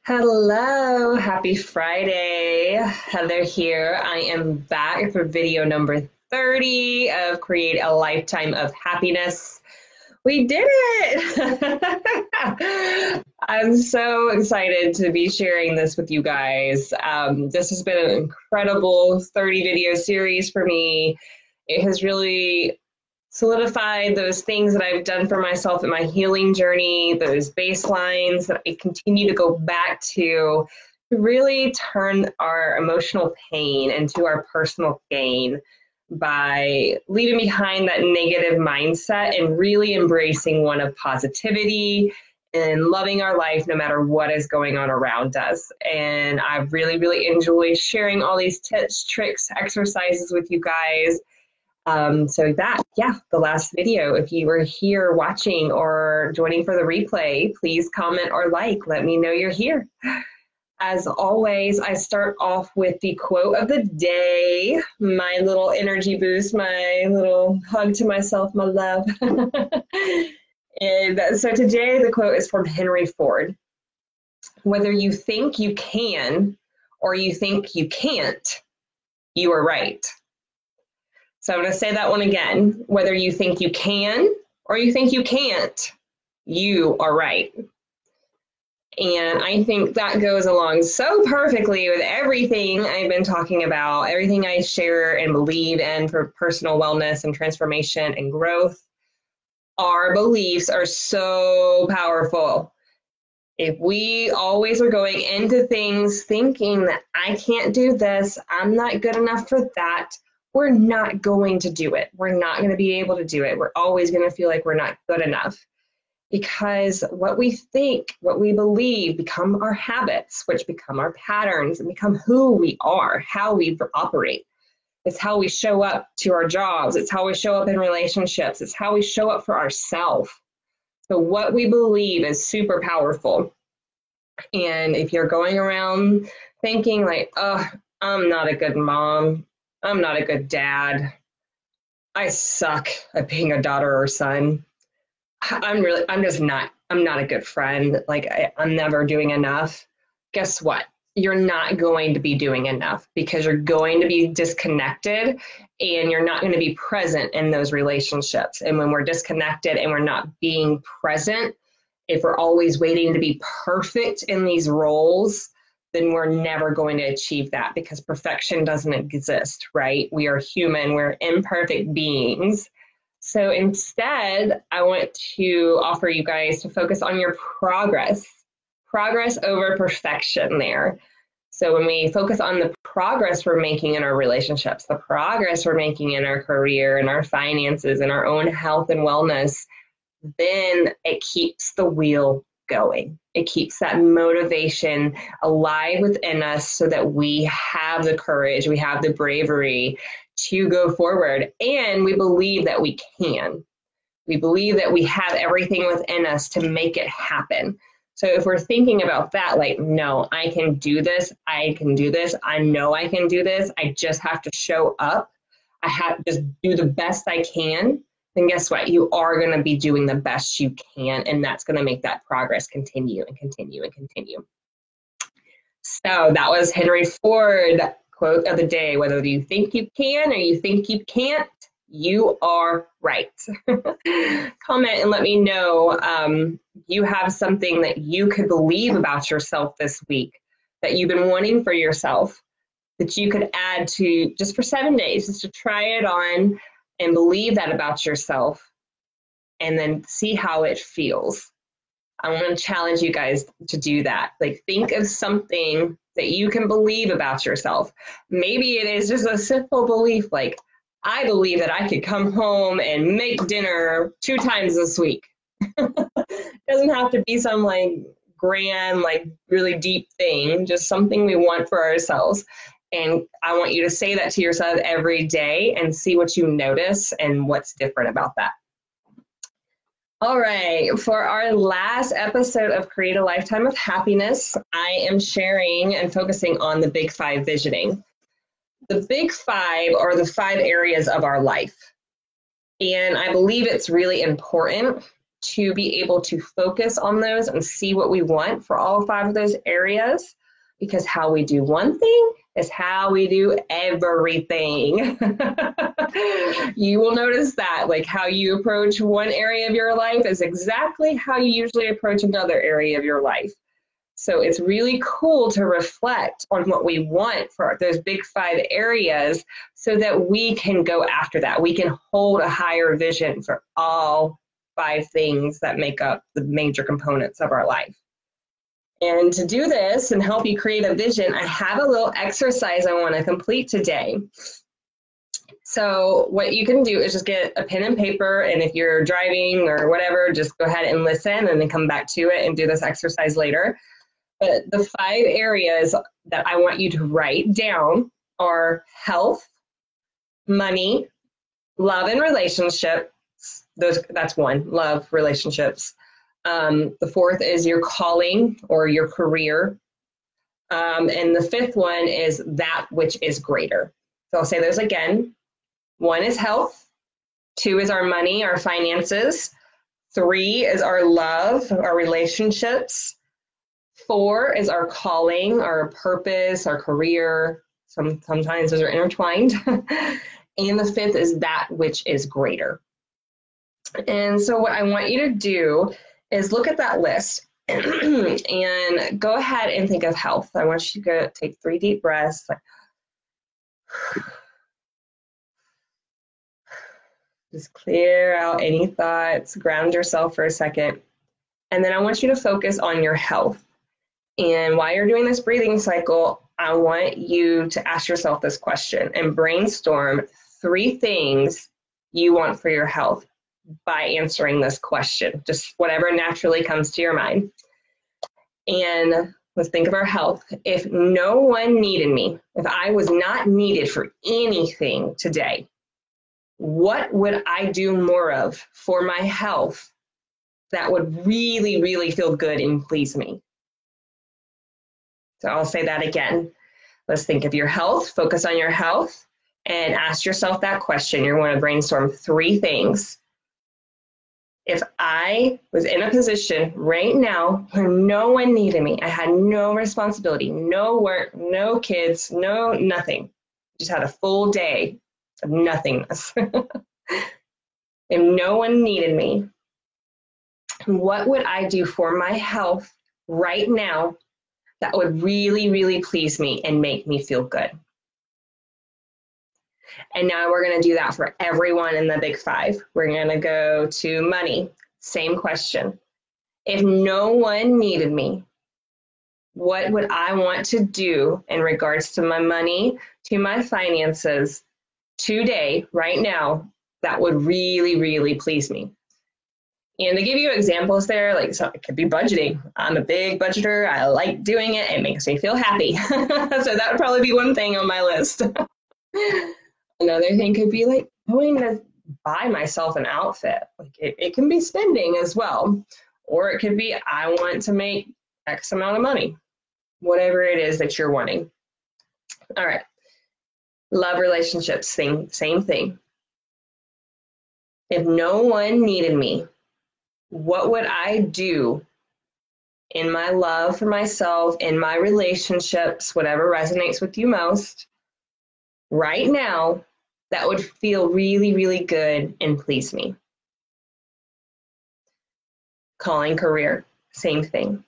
Hello, happy Friday. Heather here. I am back for video number 30 of Create a Lifetime of Happiness. We did it! I'm so excited to be sharing this with you guys. This has been an incredible 30 video series for me. It has really solidified those things that I've done for myself in my healing journey, those baselines that I continue to go back to really turn our emotional pain into our personal gain by leaving behind that negative mindset and really embracing one of positivity and loving our life no matter what is going on around us. And I've really enjoyed sharing all these tips, tricks, exercises with you guys. The last video, if you were here watching or joining for the replay, please comment or like, let me know you're here. As always, I start off with the quote of the day, my little energy boost, my little hug to myself, my love. And so today the quote is from Henry Ford. Whether you think you can or you think you can't, you are right. So I'm going to say that one again. Whether you think you can or you think you can't, you are right. And I think that goes along so perfectly with everything I've been talking about, everything I share and believe in for personal wellness and transformation and growth. Our beliefs are so powerful. If we always are going into things thinking that I can't do this, I'm not good enough for that, we're not going to do it. We're not going to be able to do it. We're always going to feel like we're not good enough. Because what we think, what we believe become our habits, which become our patterns and become who we are, how we operate. It's how we show up to our jobs. It's how we show up in relationships. It's how we show up for ourselves. So what we believe is super powerful. And if you're going around thinking like, oh, I'm not a good mom, I'm not a good dad, I suck at being a daughter or son, I'm not a good friend, like I'm never doing enough. Guess what? You're not going to be doing enough because you're going to be disconnected and you're not going to be present in those relationships. And when we're disconnected and we're not being present, if we're always waiting to be perfect in these roles, then we're never going to achieve that because perfection doesn't exist, right? We are human, we're imperfect beings. So instead, I want to offer you guys to focus on your progress over perfection there. So when we focus on the progress we're making in our relationships, the progress we're making in our career and our finances and our own health and wellness, then it keeps the wheel going. It keeps that motivation alive within us so that we have the courage, we have the bravery to go forward. And we believe that we can. We believe that we have everything within us to make it happen. So if we're thinking about that, like, no, I can do this. I can do this. I know I can do this. I just have to show up. I have to just do the best I can. Then guess what? You are going to be doing the best you can. And that's going to make that progress continue and continue and continue. So that was Henry Ford quote of the day. Whether you think you can or you think you can't, you are right. Comment and let me know you have something that you could believe about yourself this week that you've been wanting for yourself that you could add to just for 7 days, just to try it on and believe that about yourself and then see how it feels. I want to challenge you guys to do that. Like, think of something that you can believe about yourself. Maybe it is just a simple belief like, I believe that I could come home and make dinner 2 times this week. It doesn't have to be some like grand, like really deep thing, just something we want for ourselves. And I want you to say that to yourself every day and see what you notice and what's different about that. All right, for our last episode of Create a Lifetime of Happiness, I am sharing and focusing on the Big Five visioning. The Big Five are the 5 areas of our life. And I believe it's really important to be able to focus on those and see what we want for all 5 of those areas, because how we do one thing is how we do everything. You will notice that, like how you approach one area of your life is exactly how you usually approach another area of your life. So it's really cool to reflect on what we want for those big 5 areas so that we can go after that. We can hold a higher vision for all 5 things that make up the major components of our life. And to do this and help you create a vision, I have a little exercise I want to complete today. So what you can do is just get a pen and paper, and if you're driving or whatever, just go ahead and listen and then come back to it and do this exercise later. But the 5 areas that I want you to write down are health, money, love and relationships. That's 1, love, relationships. The 4th is your calling or your career. And the 5th one is that which is greater. So I'll say those again. 1 is health. 2 is our money, our finances. 3 is our love, our relationships. 4 is our calling, our purpose, our career. Sometimes those are intertwined. And the 5th is that which is greater. And so what I want you to do is look at that list and go ahead and think of health. I want you to take 3 deep breaths. Just clear out any thoughts, ground yourself for a second. And then I want you to focus on your health. And while you're doing this breathing cycle, I want you to ask yourself this question and brainstorm 3 things you want for your health by answering this question, just whatever naturally comes to your mind. And let's think of our health. If no one needed me, if I was not needed for anything today, what would I do more of for my health that would really, really feel good and please me? So I'll say that again. Let's think of your health, focus on your health, and ask yourself that question. You're going to brainstorm 3 things. If I was in a position right now where no one needed me, I had no responsibility, no work, no kids, no nothing, just had a full day of nothingness. If no one needed me, what would I do for my health right now that would really, really please me and make me feel good? And now we're going to do that for everyone in the big 5. We're going to go to money. Same question. If no one needed me, what would I want to do in regards to my money, to my finances today, right now, that would really, really please me? And to give you examples there, like, so it could be budgeting. I'm a big budgeter. I like doing it. It makes me feel happy. So that would probably be one thing on my list. Another thing could be like going to buy myself an outfit. Like it can be spending as well. Or it could be, I want to make X amount of money. Whatever it is that you're wanting. All right. Love, relationships, same thing. If no one needed me, what would I do in my love for myself, in my relationships, whatever resonates with you most, right now, that would feel really, really good and please me? Calling, career, same thing.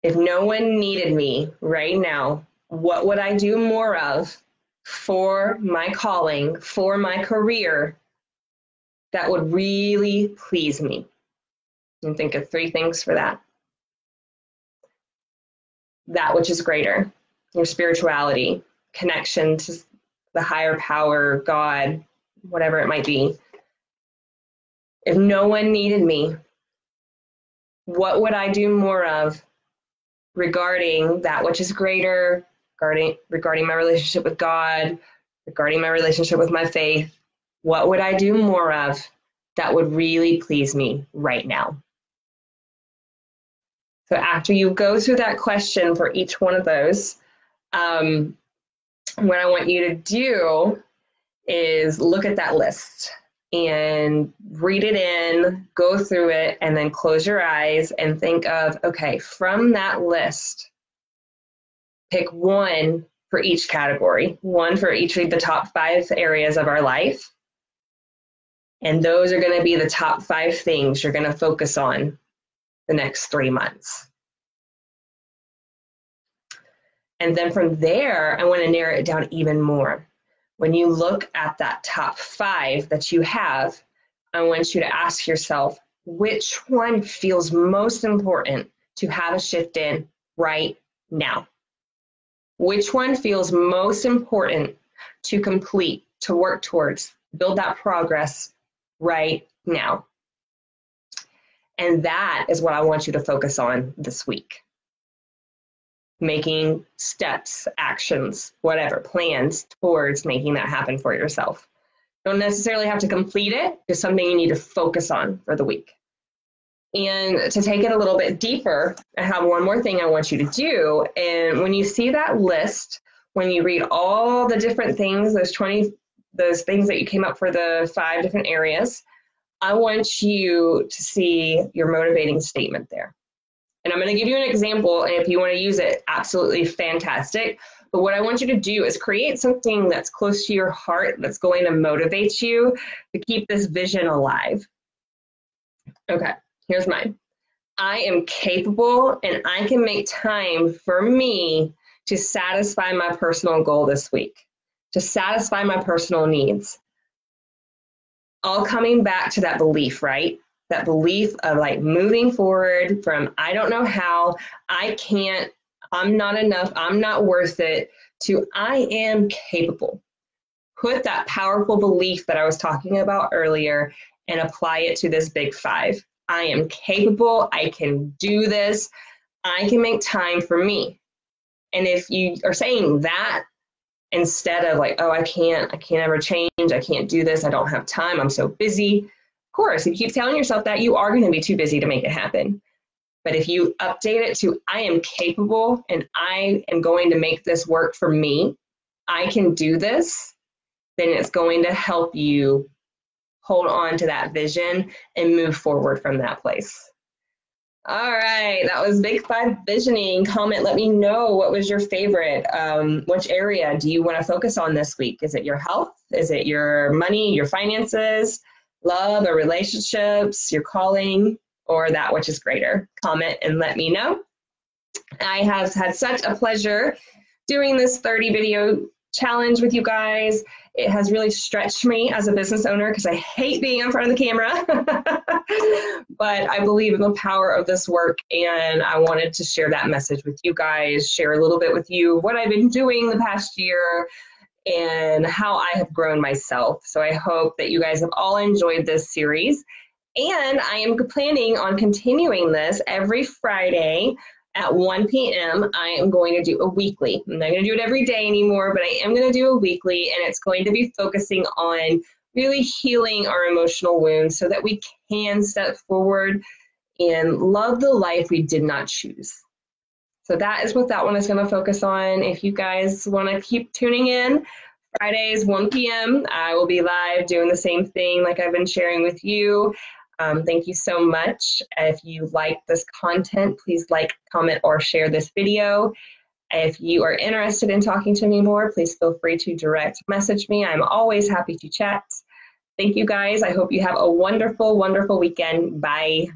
If no one needed me right now, what would I do more of for my calling, for my career, that would really please me? And think of 3 things for that. That which is greater, your spirituality, connection to the higher power, God, whatever it might be. If no one needed me, what would I do more of regarding that which is greater, regarding my relationship with God, regarding my relationship with my faith? What would I do more of that would really please me right now? So after you go through that question for each one of those, what I want you to do is look at that list and read it in, go through it, and then close your eyes and think of, okay, from that list, pick one for each category, one for each of the top 5 areas of our life. And those are going to be the top 5 things you're going to focus on the next 3 months. And then from there, I want to narrow it down even more. When you look at that top 5 that you have, I want you to ask yourself, which one feels most important to have a shift in right now? Which one feels most important to complete, to work towards, build that progress right now? And that is what I want you to focus on this week. Making steps, actions, whatever, plans towards making that happen for yourself. Don't necessarily have to complete it, just something you need to focus on for the week. And to take it a little bit deeper, I have one more thing I want you to do. And when you see that list, when you read all the different things, those things that you came up for the 5 different areas, I want you to see your motivating statement there. And I'm going to give you an example, and if you want to use it, absolutely fantastic. But what I want you to do is create something that's close to your heart, that's going to motivate you to keep this vision alive. Okay, here's mine. I am capable, and I can make time for me to satisfy my personal goal this week, to satisfy my personal needs. All coming back to that belief, right? That belief of like moving forward from I don't know how, I can't, I'm not enough, I'm not worth it, to I am capable. Put that powerful belief that I was talking about earlier and apply it to this big 5. I am capable, I can do this, I can make time for me. And if you are saying that instead of like, oh, I can't ever change, I can't do this, I don't have time, I'm so busy. Of course, if you keep telling yourself that, you are going to be too busy to make it happen. But if you update it to I am capable and I am going to make this work for me, I can do this, then it's going to help you hold on to that vision and move forward from that place. All right, that was Big 5 Visioning. Comment, let me know what was your favorite. Which area do you want to focus on this week? Is it your health? Is it your money, your finances, love or relationships, your calling, or that which is greater? Comment and let me know. I have had such a pleasure doing this 30 video challenge with you guys. It has really stretched me as a business owner because I hate being in front of the camera, but I believe in the power of this work, and I wanted to share that message with you guys, share a little bit with you what I've been doing the past year and how I have grown myself. So I hope that you guys have all enjoyed this series, and I am planning on continuing this every Friday at 1 p.m. I am going to do a weekly. I'm not going to do it every day anymore, but I am going to do a weekly, and it's going to be focusing on really healing our emotional wounds so that we can step forward and love the life we did not choose. So that is what that one is going to focus on. If you guys want to keep tuning in, Fridays, 1 p.m., I will be live doing the same thing like I've been sharing with you. Thank you so much. If you like this content, please like, comment, or share this video. If you are interested in talking to me more, please feel free to direct message me. I'm always happy to chat. Thank you guys. I hope you have a wonderful, wonderful weekend. Bye.